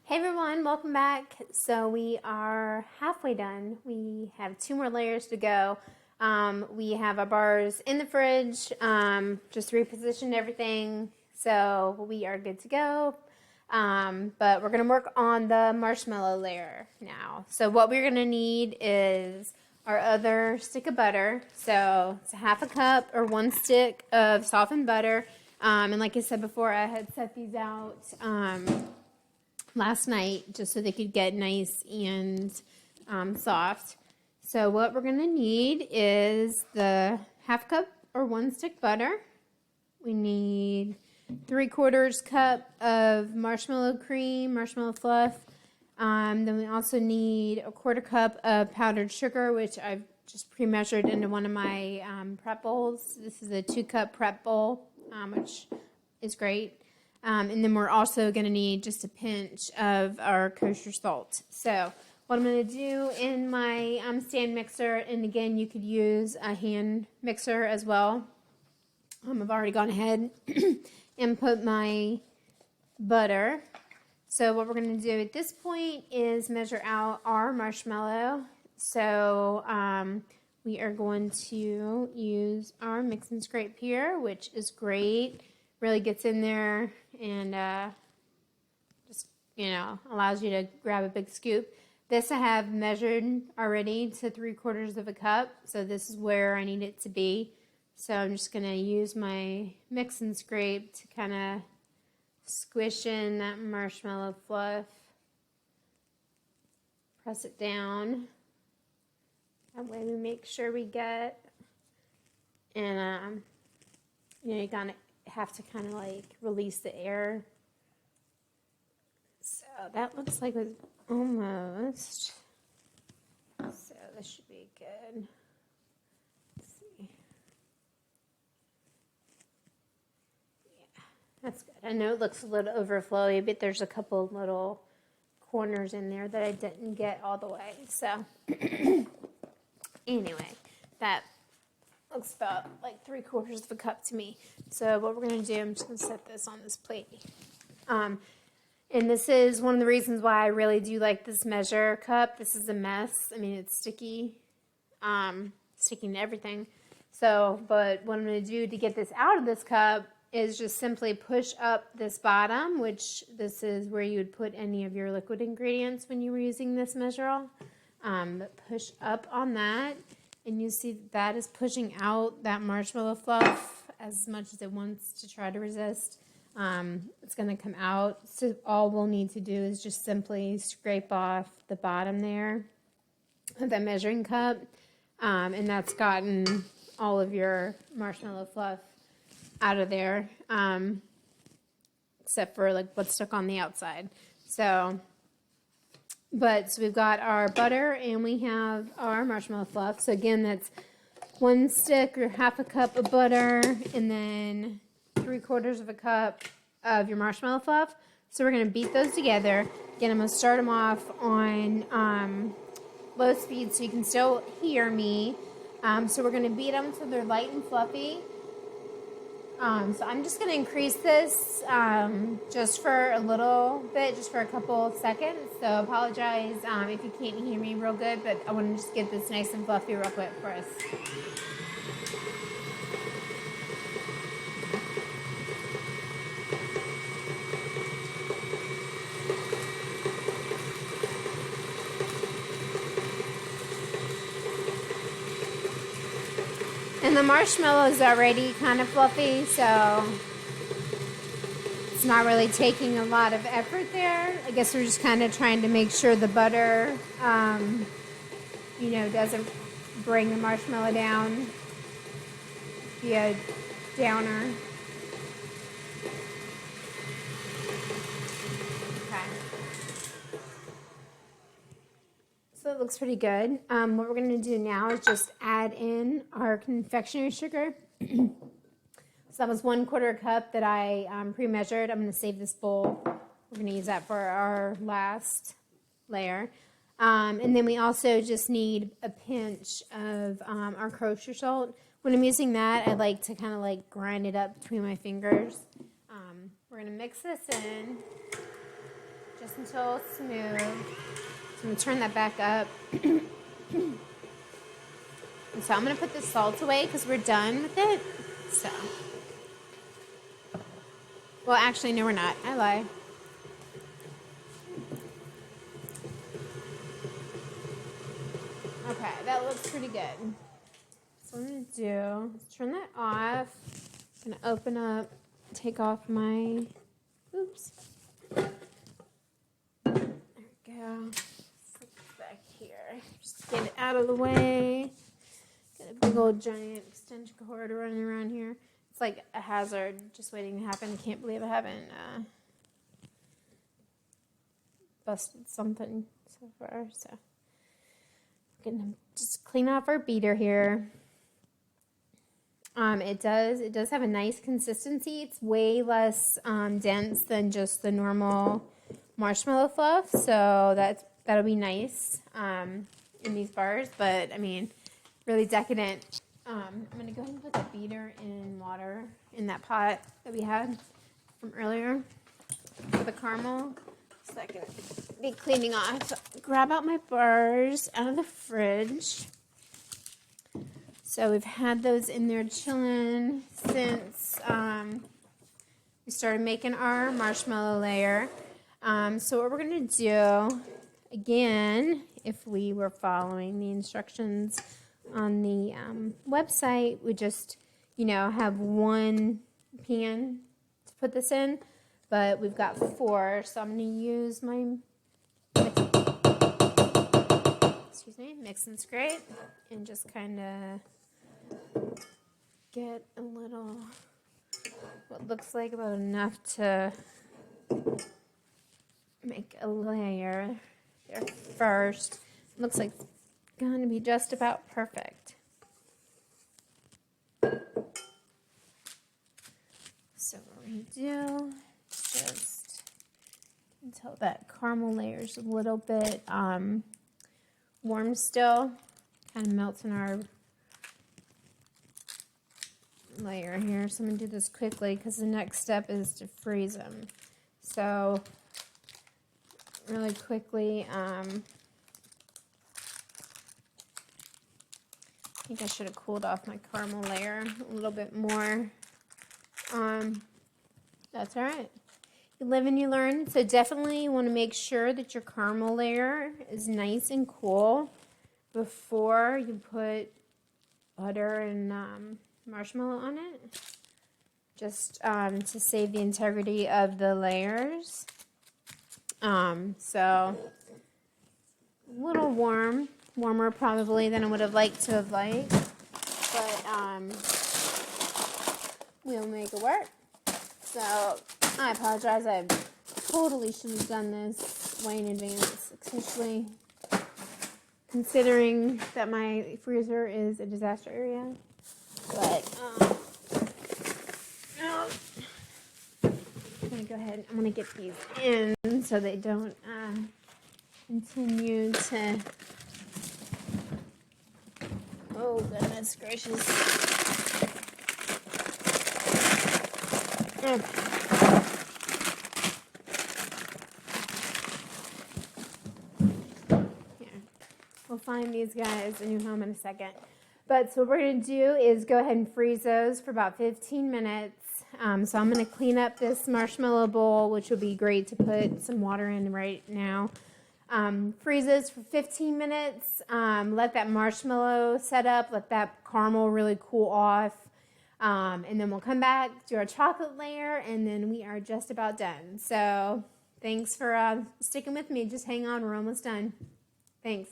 Hey everyone, welcome back. So we are halfway done. We have 2 more layers to go. We have our bars in the fridge, just repositioned everything, so we are good to go. But we're going to work on the marshmallow layer now. So what we're going to need is our other stick of butter. So it's a half a cup or 1 stick of softened butter. And like I said before, I had set these out last night just so they could get nice and soft. So what we're going to need is the half cup or 1 stick butter. We need 3/4 cup of marshmallow cream, marshmallow fluff. Then we also need a 1/4 cup of powdered sugar, which I've just pre-measured into one of my prep bowls. This is a 2-cup prep bowl, which is great. And then we're also going to need just a pinch of our kosher salt. So what I'm going to do in my stand mixer, and again, you could use a hand mixer as well. I've already gone ahead and put my butter. So what we're going to do at this point is measure out our marshmallow. So we are going to use our mix and scrape here, which is great. Really gets in there and just, allows you to grab a big scoop. This I have measured already to 3/4 cup. So this is where I need it to be. So I'm just going to use my mix and scrape to kind of squish in that marshmallow fluff. Press it down. That way we make sure we get, and you gotta have to kind of like release the air. So that looks like it's almost, so this should be good. Let's see. Yeah, that's good. I know it looks a little overflowy, but there's a couple little corners in there that I didn't get all the way. So anyway, that looks about like 3/4 cup to me. So what we're going to do, I'm just going to set this on this plate. And this is one of the reasons why I really do like this measure cup. This is a mess. I mean, it's sticky, sticking to everything. So, but what I'm going to do to get this out of this cup is just simply push up this bottom, which this is where you would put any of your liquid ingredients when you were using this measure. But push up on that. And you see that is pushing out that marshmallow fluff as much as it wants to try to resist. It's going to come out. So all we'll need to do is just simply scrape off the bottom there of that measuring cup. And that's gotten all of your marshmallow fluff out of there, except for like what's stuck on the outside. So we've got our butter and we have our marshmallow fluff. So again, that's 1 stick or half a cup of butter and then 3/4 cup of your marshmallow fluff. So we're going to beat those together. Again, I'm going to start them off on low speed so you can still hear me. So we're going to beat them until they're light and fluffy. So I'm just going to increase this just for a little bit, just for a couple of seconds. So apologize if you can't hear me real good, but I want to just get this nice and fluffy real quick for us. And the marshmallow is already kind of fluffy, so it's not really taking a lot of effort there. I guess we're just kind of trying to make sure the butter, doesn't bring the marshmallow down, be a downer. Okay. So it looks pretty good. What we're going to do now is just add in our confectionery sugar. So that was 1/4 cup that I pre-measured. I'm going to save this bowl. We're going to use that for our last layer. And then we also just need a pinch of our kosher salt. When I'm using that, I like to kind of like grind it up between my fingers. We're going to mix this in just until it's smooth. So I'm going to turn that back up. And so I'm going to put the salt away because we're done with it. So, well, actually, no, we're not. I lie. Okay, that looks pretty good. So what I'm going to do is turn that off. I'm going to open up, take off my, oops. There we go. Put this back here. Just get it out of the way. Got a big old giant extension cord running around here. It's like a hazard just waiting to happen. I can't believe I haven't busted something so far. So I'm gonna just clean off our beater here. It does have a nice consistency. It's way less dense than just the normal marshmallow fluff, so that'll be nice in these bars. But I mean, really decadent. I'm gonna go ahead and put the beater in water in that pot that we had from earlier for the caramel, so I can be cleaning off. Grab out my bars out of the fridge. So we've had those in there chilling since we started making our marshmallow layer. So what we're gonna do, again, if we were following the instructions on the website, we just, have one pan to put this in, but we've got 4, so I'm gonna use my mix and scrape and just kind of get a little, what looks like about enough to make a layer there first. Looks like it's going to be just about perfect. So what we're going to do is just until that caramel layer is a little bit warm still, kind of melts in our layer here. So I'm going to do this quickly because the next step is to freeze them. So really quickly, I think I should have cooled off my caramel layer a little bit more. That's all right. You live and you learn. So definitely you want to make sure that your caramel layer is nice and cool before you put butter and marshmallow on it, just to save the integrity of the layers. So a little warmer probably than I would have liked to have liked, but we'll make it work. So I apologize, I totally should have done this way in advance, especially considering that my freezer is a disaster area. But I'm gonna go ahead, I'm gonna get these in so they don't continue to, oh goodness gracious. Okay. Here, we'll find these guys a new home in a second. But so what we're going to do is go ahead and freeze those for about 15 minutes. So I'm going to clean up this marshmallow bowl, which would be great to put some water in right now. Freeze those for 15 minutes. Let that marshmallow set up. Let that caramel really cool off. And then we'll come back, do our chocolate layer, and then we are just about done. So thanks for sticking with me. Just hang on. We're almost done. Thanks.